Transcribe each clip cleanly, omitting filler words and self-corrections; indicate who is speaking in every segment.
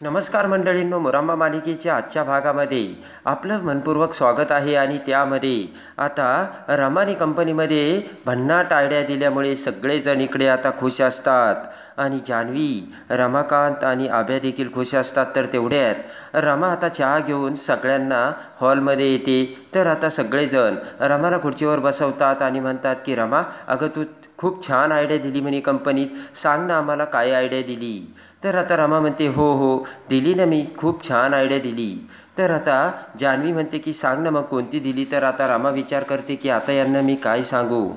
Speaker 1: नमस्कार मंडळींनो, मुरांबा मालिकेच्या आजच्या भागामध्ये आपलं मनपूर्वक स्वागत आहे. आणि त्यामध्ये आता रमानी कंपनीमध्ये भन्नाट आयडिया दिल्यामुळे सगळेजण इकडे आता खुश असतात. आणि जान्हवी, रमाकांत आणि आभ्या देखील खुश असतात. तर तेवढ्यात रमा आता चहा घेऊन सगळ्यांना हॉलमध्ये येते. तर आता सगळेजण रमाला खुर्चीवर बसवतात आणि म्हणतात की रमा, अगं तू खूप छान आयडिया दिली म्हणे कंपनीत, सांग ना आम्हाला काय आयडिया दिली. तर आता रमा म्हणते हो हो दिली ना, मी खूप छान आयडिया दिली. तर आता जान्हवी म्हणते की सांग ना मग कोणती दिली. तर आता रमा विचार करते की आता यांना मी काय सांगू.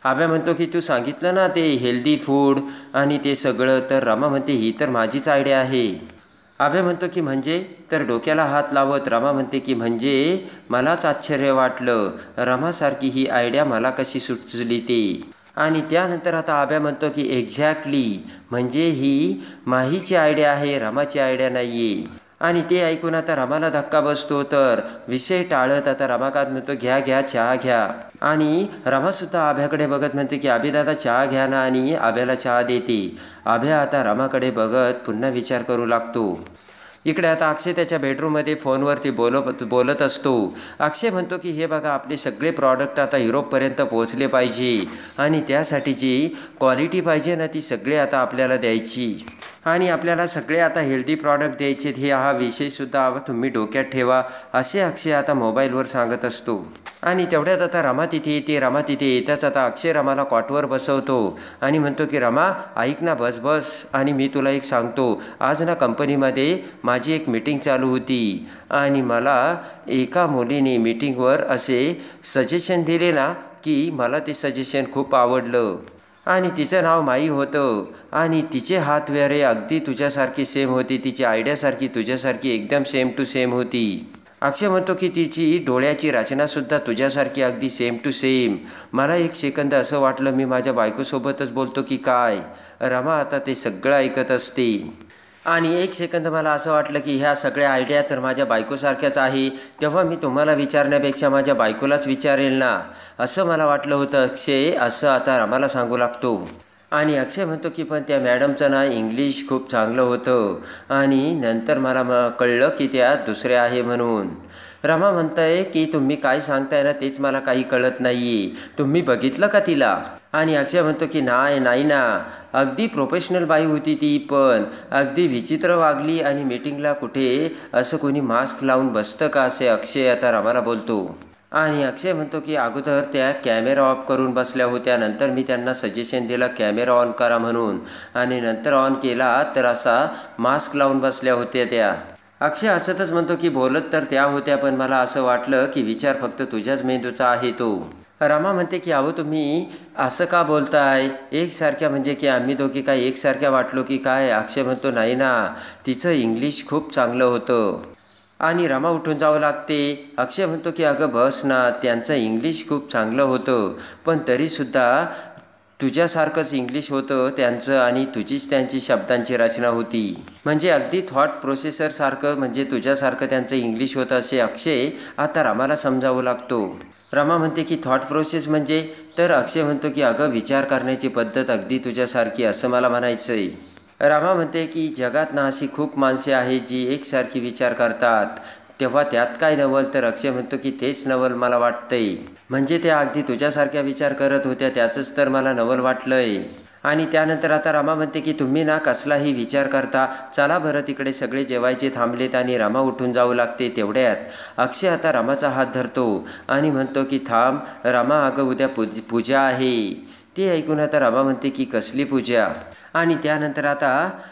Speaker 1: आभ्या म्हणतो की तू सांगितलं ना ते हेल्दी फूड आणि ते सगळं. तर रमा म्हणते ही तर माझीच आयडिया आहे. आभ्या म्हणतो की म्हणजे. तर डोक्याला हात लावत रमा म्हणते की म्हणजे मलाच आश्चर्य वाटलं, रमासारखी ही आयडिया मला कशी सुचली ते. आणि त्यानंतर आता आभ्या म्हणतो की एक्झॅक्टली, म्हणजे ही माहीची आयडिया आहे, रमाची आयडिया नाही आहे. आणि ते ऐकून आता रमाला धक्का बसतो. तर विषय टाळत आता रमाकांत म्हणतो घ्या घ्या चहा घ्या. आणि रमासुद्धा आभ्याकडे बघत म्हणते की आभीदादा चहा घ्या ना, आणि आभ्याला चहा देते. आभ्या आता रमाकडे बघत पुन्हा विचार करू लागतो. इकडे आता अक्षय त्याच्या बेडरूममध्ये फोनवरती बोलत असतो. अक्षय म्हणतो की हे बघा, आपले सगळे प्रॉडक्ट आता युरोपपर्यंत पोहोचले पाहिजे आणि त्यासाठी जी क्वालिटी पाहिजे ना ती सगळे आता आपल्याला द्यायची. आणि आपल्याला सगळे आता हेल्दी प्रॉडक्ट द्यायचे. हे हा विषयसुद्धा तुम्ही डोक्यात ठेवा, असे अक्षय आता मोबाईलवर सांगत असतो. आणि तेवढ्यात आता रमा तिथे येते. रमा तिथे येताच आता अक्षय रमाला कॉटवर बसवतो आणि म्हणतो की रमा ऐक ना, बस बस, आणि मी तुला एक सांगतो. आज ना कंपनीमध्ये माझी एक मीटिंग चालू होती आणि मला एका मुलीने मीटिंगवर असे सजेशन दिले ना की मला ते सजेशन खूप आवडलं. आणि तिचं नाव माई होतं आणि तिचे हात वगैरे अगदी तुझ्यासारखी सेम होती, तिची आयडियासारखी तुझ्यासारखी एकदम सेम टू सेम होती. अक्षय म्हणतो की तिची डोळ्याची रचनासुद्धा तुझ्यासारखी अगदी सेम टू सेम. मला एक सेकंद असं वाटलं मी माझ्या बायकोसोबतच बोलतो की काय. रमा आता ते सगळं ऐकत असते. आणि एक सेकंद मला असं वाटलं की ह्या सगळ्या आयडिया तर माझ्या बायकोसारख्याच आहे. तेव्हा मी तुम्हाला विचारण्यापेक्षा माझ्या बायकोलाच विचारेल ना, असं मला वाटलं होतं. अक्षय असं आता रमाला सांगू लागतो. आणि अक्षय म्हणतो की पण त्या मॅडमचं ना इंग्लिश खूप चांगलं होतं आणि नंतर मला कळलं की त्या दुसऱ्या आहे म्हणून. रमा म्हणताय की तुम्ही काय सांगताय ना तेच मला काही कळत नाही आहे, तुम्ही बघितलं का तिला. आणि अक्षय म्हणतो की नाही ना, अगदी प्रोफेशनल बाई होती ती, पण अगदी विचित्र वागली. आणि मीटिंगला कुठे असं कोणी मास्क लावून बसतं का, असे अक्षय आता रमाला बोलतो. आणि अक्षय म्हणतो की अगोदर त्या कॅमेरा ऑफ करून बसल्या होत्या, नंतर मी त्यांना सजेशन दिलं कॅमेरा ऑन करा म्हणून, आणि नंतर ऑन केला तर असा मास्क लावून बसल्या होत्या त्या. अक्षय हसतच म्हणतो की बोलत तर त्या होत्या, पण मला असं वाटलं की विचार फक्त तुझ्याच मेंदूचा आहे तो. रमा म्हणते की अहो तुम्ही असं का बोलताय, एकसारख्या म्हणजे की आम्ही दोघी काय एकसारख्या वाटलो की काय. अक्षय म्हणतो नाही ना, तिचं इंग्लिश खूप चांगलं होतं. आणि रमा उठून जावं लागते. अक्षय म्हणतो की अगं बस ना, त्यांचं इंग्लिश खूप चांगलं होतं, पण तरीसुद्धा तुझ्यासारखंच इंग्लिश होतं त्यांचं आणि तुझीच त्यांची शब्दांची रचना होती. म्हणजे अगदी थॉट प्रोसेसरसारखं, म्हणजे तुझ्यासारखं त्यांचं इंग्लिश होतं, असे अक्षय आता रमाला समजावू लागतो. रमा म्हणते की थॉट प्रोसेस म्हणजे. तर अक्षय म्हणतो की अगं विचार करण्याची पद्धत अगदी तुझ्यासारखी, असं मला म्हणायचं आहे. रमा म्हणते की जगात ना अशी खूप माणसे आहेत जी एकसारखी विचार करतात, तेव्हा त्यात काय नवल. तर अक्षय म्हणतो की तेच नवल मला वाटतंय, म्हणजे त्या अगदी तुझ्यासारख्या विचार करत होत्या, त्याचंच तर मला नवल वाटलंय. आणि त्यानंतर आता रमा म्हणते की तुम्ही ना कसलाही विचार करता, चला बरं तिकडे. सगळे जेवायचे थांबलेत आणि रमा उठून जाऊ लागते. तेवढ्यात अक्षय आता रमाचा हात धरतो आणि म्हणतो की थांब रमा, अगं उद्या पूजा आहे. ते ऐकून आता रमा म्हणते की कसली पूजा. आणि त्यानंतर आता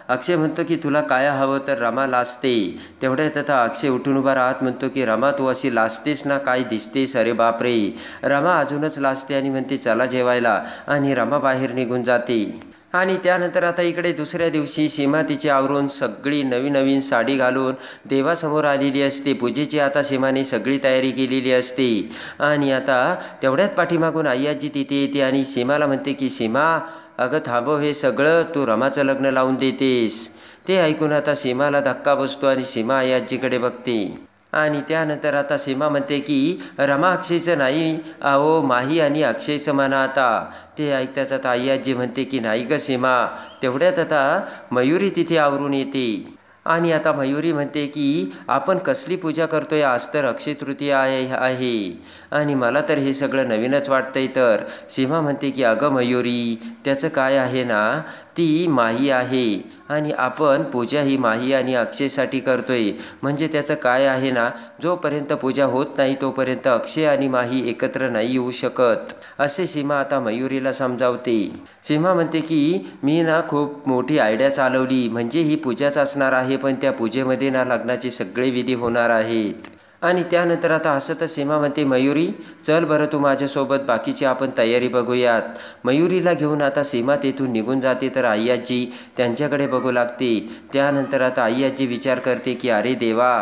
Speaker 1: अक्षय म्हणतो की तुला काय हवं. तर रमा लाजते. तेवढ्यात आता अक्षय उठून उभा राहत म्हणतो की रमा तू अशी लाजतेस ना, काय दिसतेस, अरे बापरे. रमा अजूनच लाजते आणि म्हणते चला जेवायला, आणि रमा बाहेर निघून जाते. आणि त्यानंतर आता इकडे दुसऱ्या दिवशी सीमा तिची आवरून सगळी नवीन साडी घालून देवासमोर आलेली असते. पूजेची आता सीमाने सगळी तयारी केलेली असते. आणि आता तेवढ्यात पाठीमागून आई आजी तिथे येते आणि सीमाला म्हणते की सीमा, अगं थांबव हे सगळं, तू रमाचं लग्न लावून देतेस. ते ऐकून आता सीमाला धक्का बसतो आणि सीमा आई आजीकडे बघते. आणि त्यानंतर आता सीमा म्हणते की रमा अक्षयचं नाही, अहो माही आणि अक्षयचं म्हणा आता. ते ऐकताच आता आई आजी म्हणते की नाही गं सीमा. तेवढ्यात आता मयुरी तिथे आवरून येते आणि आता मयुरी म्हणते की आपण कसली पूजा करतोय, आज तर अक्षय तृतीया आहे आणि मला तर हे सगळं नवीनच वाटतंय. तर सीमा म्हणते की अगं मयुरी, त्याचं काय आहे ना, ती माही आहे आणि आपण पूजा ही माही आणि अक्षयसाठी करतोय. म्हणजे त्याचं काय आहे ना, जोपर्यंत पूजा होत नाही तोपर्यंत अक्षय आणि माही एकत्र नाही येऊ शकत, असे सीमा आता मयुरीला समजावते. सीमा म्हणते की मी ना खूप मोठी आयडिया चालवली, म्हणजे ही पूजाच असणार आहे, पण त्या पूजेमध्ये ना लग्नाचे सगळे विधी होणार आहेत. आणि त्यानंतर आता हसतच सीमा म्हणते, मयुरी चल बरं तू माझ्यासोबत, बाकीची आपण तयारी बघूयात. मयुरीला घेऊन आता सीमा तेथून निघून जाते. तर आई आजी त्यांच्याकडे बघू लागते. त्यानंतर आता आई आजी विचार करते की अरे देवा,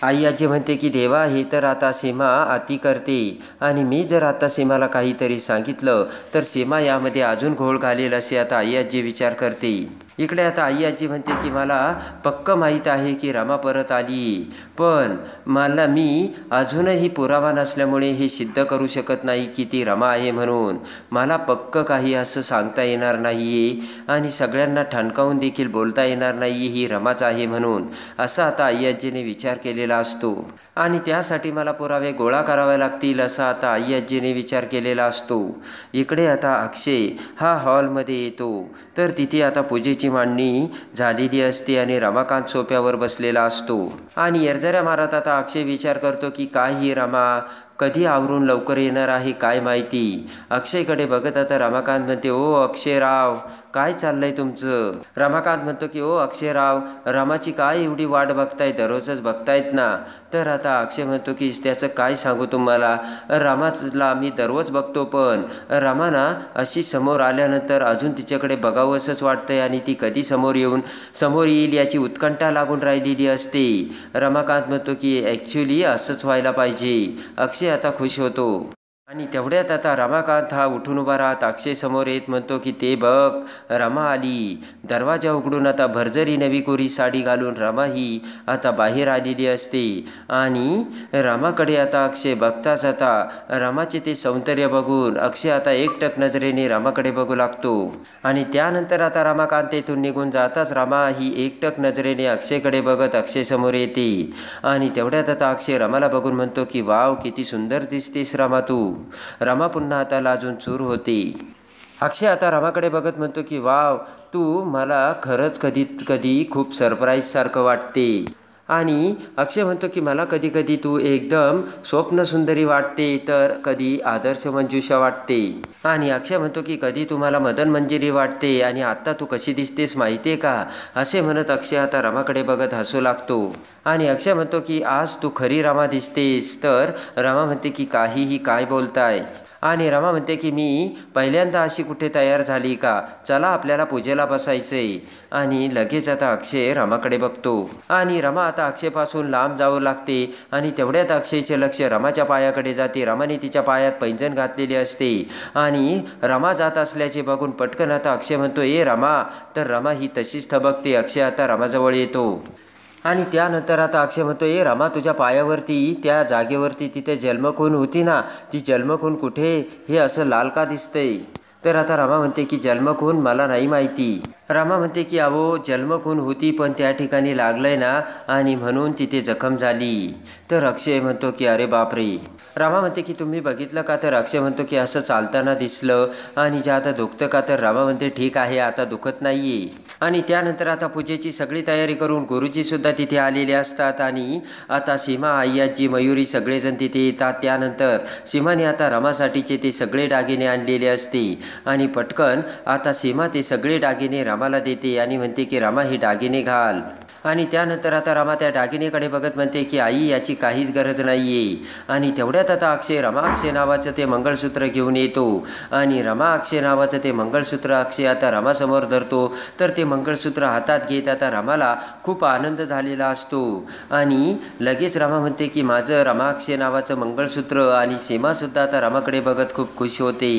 Speaker 1: आई आजी म्हणते की देवा, हे तर आता सीमा अति करते आणि मी जर आता सीमाला काहीतरी सांगितलं तर सीमा यामध्ये अजून घोळ घालेल, असे आता आई आजी विचार करते. इकडे आता आई आजी म्हणते की मला पक्क माहीत आहे की रमा परत आली, पण मी अजूनही पुरावा नसल्यामुळे हे सिद्ध करू शकत नाही की ती रमा आहे म्हणून. मला पक्क काही असं सांगता येणार नाही आहे आणि सगळ्यांना ठणकावून देखील बोलता येणार नाही ही रमाच आहे म्हणून, असा आता आई आजीने विचार केलेला असतो. आणि त्यासाठी मला पुरावे गोळा करावे लागतील, असा आता आई आजीने विचार केलेला असतो. इकडे आता अक्षय हा हॉलमध्ये येतो. तर तिथे आता पूजेची मांडणी झालेली असते आणि रमाकांत सोफ्यावर बसलेला असतो. आणि एरझऱ्या मारत आता अक्षय विचार करतो की काय ही रमा कधी आवरून लवकर येणार आहे काय माहिती. अक्षयकडे बघत आता रमाकांत म्हणते, ओ अक्षयराव, काय चाललंय तुमचं? रमाकांत म्हणतो की ओ अक्षयराव, रमाची काय एवढी वाट बघताय, दररोजच बघतायत ना. तर आता अक्षय म्हणतो की त्याचं काय सांगू तुम्हाला, रमाला मी दररोज बघतो, पण रमा ना अशी समोर आल्यानंतर अजून तिच्याकडे बघावंसंच वाटतंय आणि ती कधी समोर येईल याची उत्कंठा लागून राहिलेली असते. रमाकांत म्हणतो की ॲक्च्युली असंच व्हायला पाहिजे. अक्षय आता खुश होतो. आणि तेवढ्यात आता रमाकांत हा उठून उभा राहत अक्षय समोर येत म्हणतो की ते बघ, रमा आली. दरवाजा उघडून आता भरजरी नवी कोरी साडी घालून रमा ही आता बाहेर आलेली असते. आणि रमाकडे आता अक्षय बघताच आता रमाचे ते सौंदर्य बघून अक्षय आता एकटक नजरेने रमाकडे बघू लागतो. आणि त्यानंतर आता रमाकांत तेथून निघून जाताच रमा ही एकटक नजरेने अक्षयकडे बघत अक्षय समोर येते. आणि तेवढ्यात आता अक्षय रमाला बघून म्हणतो की वाव, किती सुंदर दिसतेस रमा तू. रमा पुन्हा आता लाजून चूर होते. अक्षय आता रमाकडे बघत म्हणतो की वाव, तू मला खरंच कधी खूप सरप्राईज सारखं वाटते. आणि अक्षय म्हणतो की मला कधी कधी तू एकदम स्वप्नसुंदरी वाटते, तर कधी आदर्श मंजुषा वाटते. आणि अक्षय म्हणतो की कधी तुम्हाला मदन मंजिरी वाटते आणि आत्ता तू कशी दिसतेस माहिती आहे का, असे म्हणत अक्षय आता रमाकडे बघत हसू लागतो. आणि अक्षय म्हणतो की आज तू खरी रमा दिसतेस. तर रमा म्हणते की काहीही काय बोलताय. आणि रमा म्हणते की मी पहिल्यांदा अशी कुठे तयार झाली का, चला आपल्याला पूजेला बसायचंय. आणि लगेच आता अक्षय रमाकडे बघतो आणि रमा आता अक्षयपासून लांब जाऊ लागते. आणि तेवढ्यात अक्षयचे लक्ष रमाच्या पायाकडे जाते. रमाने तिच्या पायात पैंजण घातलेली असते आणि रमा जात असल्याचे बघून पटकन आता अक्षय म्हणतो ए रमा. तर रमा ही तशीच थबकते. अक्षय आता रमाजवळ येतो आणि त्यानंतर आता अक्षय म्हणतो ए रमा, तुझ्या पायावरती त्या जागेवरती तिथे जन्मखून होती ना, ती जन्मखून कुठे, हे असं लाल का दिसतंय. तर आता रमा म्हणते की जन्मखून मला नाही माहिती. रमा म्हणते की अहो जन्मखून होती, पण त्या ठिकाणी लागलंय ना आणि म्हणून तिथे जखम झाली. तर अक्षय म्हणतो की अरे बापरे. रमा म्हणते की तुम्ही बघितलं का. तर अक्षय म्हणतो की असं चालताना दिसलं. आणि जे आता दुखतं का. तर रमा म्हणते ठीक आहे, आता दुखत नाहीये. आणि त्यानंतर आता पूजेची सगळी तयारी करून गुरुजीसुद्धा तिथे आलेले असतात. आणि आता सीमा, आई आजी, मयुरी सगळेजण तिथे येतात. त्यानंतर सीमाने आता रमासाठीचे ते सगळे दागिने आणलेले असते आणि पटकन आता सीमा ते सगळे दागिने रमाला देते आणि म्हणते की रमा ही दागिने घाल. आणि त्यानंतर आता रमा त्या दागिनेकडे बघत म्हणते की आई याची काहीच गरज नाही आहे. आणि तेवढ्यात आता अक्षय रमा अक्षय नावाचं ते मंगळसूत्र घेऊन येतो. आणि रमा अक्षय नावाचं ते मंगळसूत्र अक्षय आता रमासमोर धरतो. तर ते मंगळसूत्र हातात घेत आता रमाला खूप आनंद झालेला असतो. आणि लगेच रमा म्हणते की माझं रमा अक्षय नावाचं मंगळसूत्र. आणि सीमासुद्धा आता रमाकडे बघत खूप खुश होते.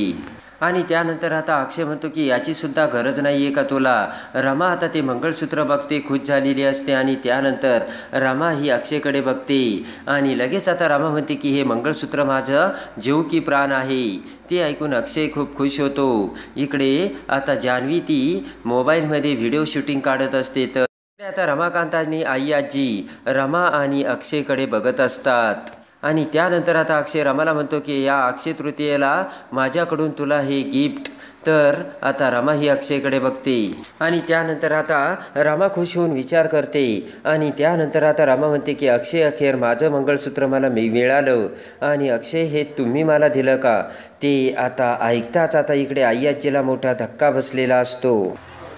Speaker 1: आणि त्यानंतर आता अक्षय म्हणतो की याचीसुद्धा गरज नाही आहे का तुला. रमा आता ते मंगळसूत्र बघते, खुश झालेली असते. आणि त्यानंतर रमा ही अक्षयकडे बघते आणि लगेच आता रमा म्हणते की हे मंगळसूत्र माझं जीव की प्राण आहे. ते ऐकून अक्षय खूप खुश होतो. इकडे आता जान्हवी ती मोबाईलमध्ये व्हिडिओ शूटिंग काढत असते. तर आता रमाकांत आणि आई आजी रमा आणि अक्षयकडे बघत असतात आणि त्यानंतर आता अक्षय रमाला म्हणतो की या अक्षय तृतीयेला माझ्याकडून तुला हे गिफ्ट. तर आता रमा ही अक्षयकडे बघते आणि त्यानंतर आता रमा खुश होऊन विचार करते आणि त्यानंतर आता रमा म्हणते की अक्षय अखेर माझं मंगळसूत्र मला मिळालं आणि अक्षय हे तुम्ही मला दिलं का. ते आता ऐकताच आता इकडे आई आजीला मोठा धक्का बसलेला असतो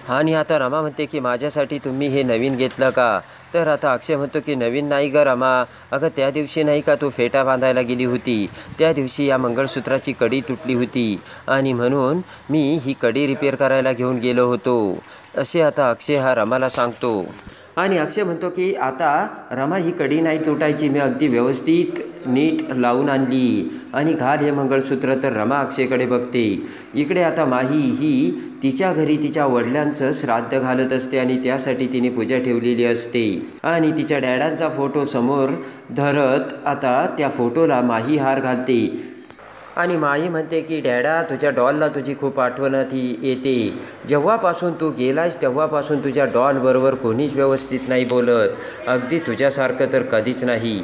Speaker 1: आणि आता रमा म्हणते की माझ्यासाठी तुम्ही हे नवीन घेतलं का. तर आता अक्षय म्हणतो की नवीन नाही ग रमा, अगं त्या दिवशी नाही का तू फेटा बांधायला गेली होती, त्या दिवशी या मंगळसूत्राची कडी तुटली होती आणि म्हणून मी ही कडी रिपेअर करायला घेऊन गेलो होतो, असे आता अक्षय हा रमाला सांगतो. आणि अक्षय म्हणतो की आता रमा ही कडी नाही तुटायची, मी अगदी व्यवस्थित नीट लावून आणली आणि घाल हे मंगळसूत्र. तर रमा अक्षयकडे बघते. इकडे आता माही ही तिच्या घरी तिच्या वडिलांचं श्राद्ध घालत असते आणि त्यासाठी तिने पूजा ठेवलेली असते आणि तिच्या डॅडांचा फोटो समोर धरत आता त्या फोटोला माही हार घालते आणि माही म्हणते की डॅडा तुझ्या डॉलला तुझी खूप आठवण येते, जेव्हापासून तू गेलास तेव्हापासून तुझ्या डॉलबरोबर कोणीच व्यवस्थित नाही बोलत, अगदी तुझ्यासारखं तर कधीच नाही.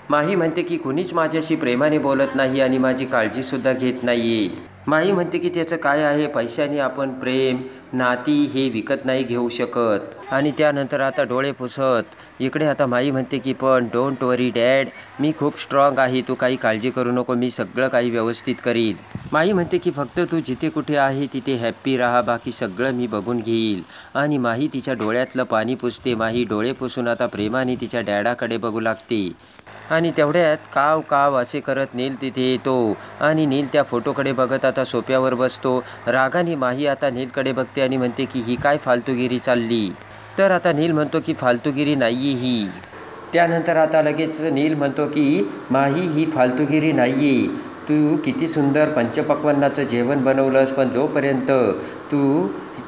Speaker 1: माही म्हणते की कुणीच माझ्याशी प्रेमाने बोलत नाही आणि माझी काळजीसुद्धा घेत नाही आहे. माही म्हणते की त्याचं काय आहे, पैशाने आपण प्रेम नाती हे विकत नाही घेऊ शकत. आणि त्यानंतर आता डोळे पुसत इकडे आता माई म्हणते की पण डोंट वरी डॅड, मी खूप स्ट्रॉंग आहे, तू काही काळजी करू नको, मी सगळं काही व्यवस्थित करील. माई म्हणते की फक्त तू जिथे कुठे आहे तिथे हॅप्पी राहा, बाकी सगळं मी बघून घेईल. आणि माही तिच्या डोळ्यातलं पाणी पुसते. माही डोळे पुसून आता प्रेमाने तिच्या डॅडाकडे बघू लागते आणि तेवढ्यात काव काव असे करत नील तिथे येतो आणि नील त्या फोटोकडे बघत आता सोप्यावर बसतो. रागाने माही आता नीलकडे बघते आणि म्हणते की ही काय फालतूगिरी चालली. तर आता नील म्हणतो की फालतूगिरी नाही ही. त्यानंतर आता लगेच नील म्हणतो की माही ही फालतूगिरी नाही आहे, तू किती सुंदर पंचपक्वान्नाचं जेवण बनवलंस, पण जोपर्यंत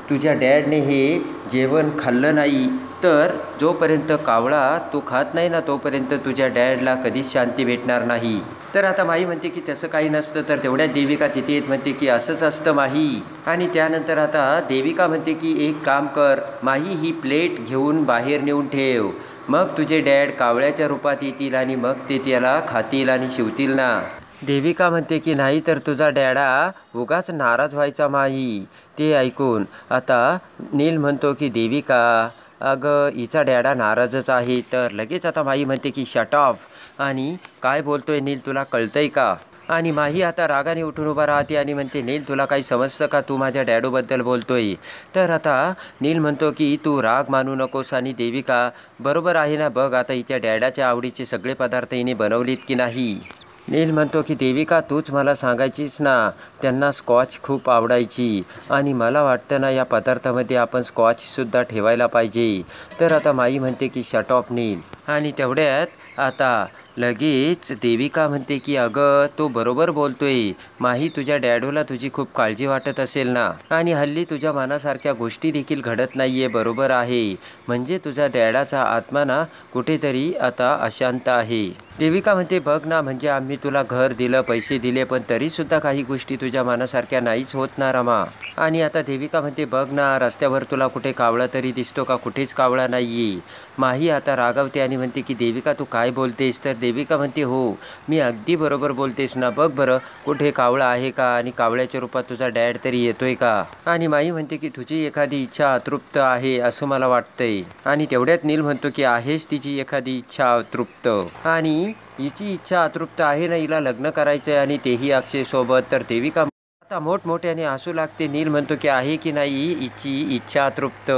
Speaker 1: तुझ्या डॅडने हे जेवण खाल्लं नाही, तर जोपर्यंत कावळा तू खात नाही ना तोपर्यंत तुझ्या डॅडला कधीच शांती भेटणार नाही. तर आता माही म्हणते की तसं काही नसतं. तर तेवढ्यात देविका तिथे येत म्हणते की असंच असतं माही. आणि त्यानंतर आता देविका म्हणते की एक काम कर माही, ही प्लेट घेऊन बाहेर नेऊन ठेव, मग तुझे डॅड कावळ्याच्या रूपात येतील आणि मग ते त्याला खातील आणि शिवतील ना. देविका म्हणते की नाही तर तुझा डॅडा उगाच नाराज व्हायचा माही. ते ऐकून आता नील म्हणतो की देविका अगं हिचा डॅडा नाराजच आहे. तर लगेच आता माही म्हणते की शट ऑफ, आणि काय बोलतोय नील तुला कळतंय का. आणि माही आता रागाने उठून उभा राहते आणि म्हणते नील तुला काही समजतं का, तू माझ्या डॅडूबद्दल बोलतोय. तर आता नील म्हणतो की तू राग मानू नकोस. आणि देविका बरोबर आहे ना, बघ आता हिच्या डॅडाच्या आवडीचे सगळे पदार्थ हिने बनवलेत की नाही. नील म्हणतो की देविका तूच मला सांगायचीस ना, त्यांना स्कॉच खूप आवडायची आणि मला वाटतं ना या पदार्थामध्ये आपण स्कॉचसुद्धा ठेवायला पाहिजे. तर आता माई म्हणते की शट ऑफ नील. आणि तेवढ्यात आता लगेच देविका म्हणते की अगं तो बरोबर बोलतोय माही, तुझ्या डॅडूला तुझी खूप काळजी वाटत असेल ना, आणि हल्ली तुझ्या मनासारख्या गोष्टी देखील घडत नाही आहे. बरोबर आहे, म्हणजे तुझ्या डॅडाचा आत्मा ना कुठेतरी आता अशांत आहे. देविका म्हणते बघ ना, म्हणजे आम्ही तुला घर दिलं, पैसे दिले, पण तरीसुद्धा काही गोष्टी तुझ्या मनासारख्या नाहीच होत ना रमा. आणि आता देविका म्हणते बघ ना, रस्त्यावर तुला कुठे कावळा तरी दिसतो का, कुठेच कावळा नाही आहे. माही आता रागावते आणि म्हणते की देविका तू काय बोलतेस. तर देविका म्हणते हो मी अगदी बरोबर बोलतेस ना, बघ बरं कुठे कावळा आहे का, आणि कावळ्याच्या रूपात तुझा डॅड तरी येतोय का. आणि माई म्हणते की तुझी एखादी इच्छा अतृप्त आहे असं मला वाटतंय. आणि तेवढ्यात नील म्हणतो की आहेच तिची एखादी इच्छा अतृप्त, आणि हिची इच्छा अतृप्त आहे ना, हिला लग्न करायचं आहे आणि तेही अक्षयसोबत. तर देविका आता मोठमोठ्याने हसू लागते. नील म्हणतो की आहे की नाही हिची इच्छा अतृप्त.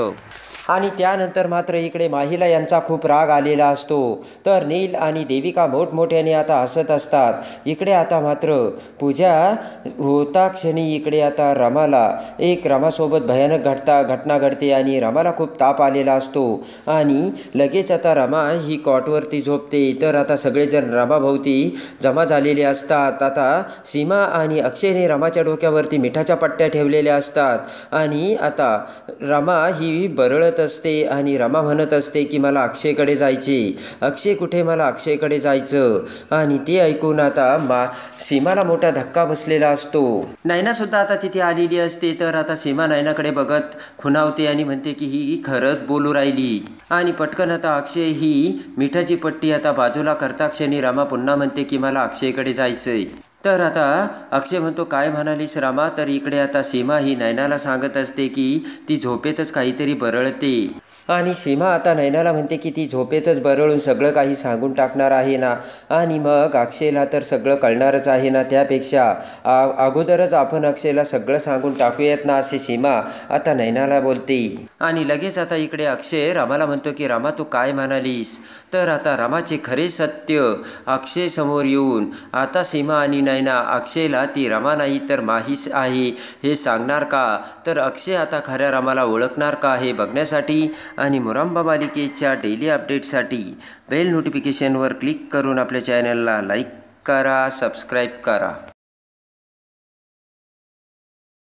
Speaker 1: आणि त्यानंतर मात्र इकडे माहीला यांचा खूप राग आलेला असतो. तर नील आणि देविका मोठमोठ्याने आता हसत असतात. इकडे आता मात्र पूजा होता क्षणी इकडे आता रमासोबत भयानक घटना घडते आणि रमाला खूप ताप आलेला असतो आणि लगेच आता रमा ही कॉटवरती झोपते. तर आता सगळेजण रमाभोवती जमा झालेले असतात. आता सीमा आणि अक्षयने रमाच्या डोक्यावरती मिठाच्या पट्ट्या ठेवलेल्या असतात आणि आता रमा ही बरळत असते आणि रमा म्हणत असते की मला अक्षयकडे जायचे. अक्षय कुठे, मला अक्षयकडे जायचं. आणि ते ऐकून आता सीमाला मोठा धक्का बसलेला असतो. नैनासुद्धा आता तिथे आलेली असते. तर आता सीमा नैनाकडे बघत खुणावते आणि म्हणते की ही खरंच बोलू राहिली. आणि पटकन आता अक्षय ही मिठाची पट्टी आता बाजूला करता क्षणी रमा पुन्हा म्हणते की मला अक्षयकडे जायचंय. तर आता अक्षय म्हणतो काय म्हणालीस रमा. तर इकडे आता सीमा ही नैनाला सांगत असते की ती झोपेतच काहीतरी बरळते. आणि सीमा आता नैनाला म्हणते की ती झोपेतच बरळून सगळं काही सांगून टाकणार आहे ना. आणि मग अक्षयला तर सगळं कळणारच आहे ना. त्यापेक्षा अगोदरच आपण अक्षयला सगळं सांगून टाकूयात ना, असे सीमा आता नैनाला बोलते. आणि लगेच आता इकडे अक्षय रमाला म्हणतो की रमा तू काय म्हणालीस. तर आता रमाचे खरे सत्य अक्षय समोर येऊन आता सीमा आणि नैना अक्षयला ती रमा नाही तर माहीस आहे हे सांगणार का. तर अक्षय आता खऱ्या रमाला ओळखणार का हे बघण्यासाठी आणि मुरांबा मालिकेच्या डेली अपडेटसाठी बेल नोटिफिकेशनवर क्लिक करून आपल्या चॅनलला लाईक करा, सबस्क्राईब करा.